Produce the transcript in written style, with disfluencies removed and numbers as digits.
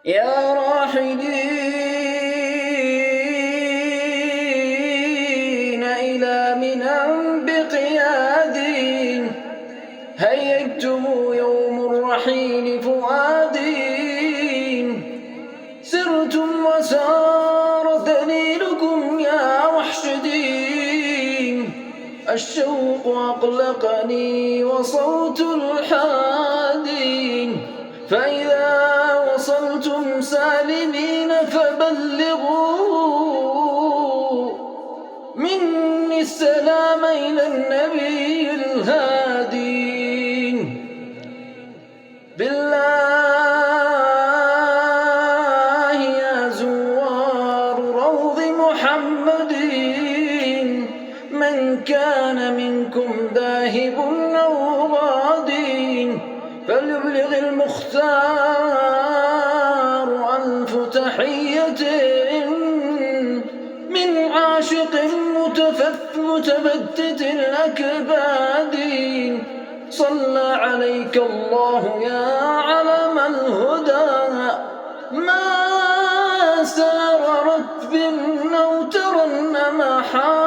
يا راحلين إلى منى بقيادي، هيجتم يوم الرحيل فؤادي، سرتم وسار دليلكم يا وحشدي، الشوق أقلقني وصوت الحادي، فإذا وصلتم سالمين فبلغوا مني السلام إلى النبي الهادي. بالله يا زوار روض محمد، من كان منكم ذاهب أو غاد، فليبلغ المختار ألف تحية من عاشق متفتت الأكباد. صلى عليك الله يا علم الهدى، ما سار ركب أو ترنم حال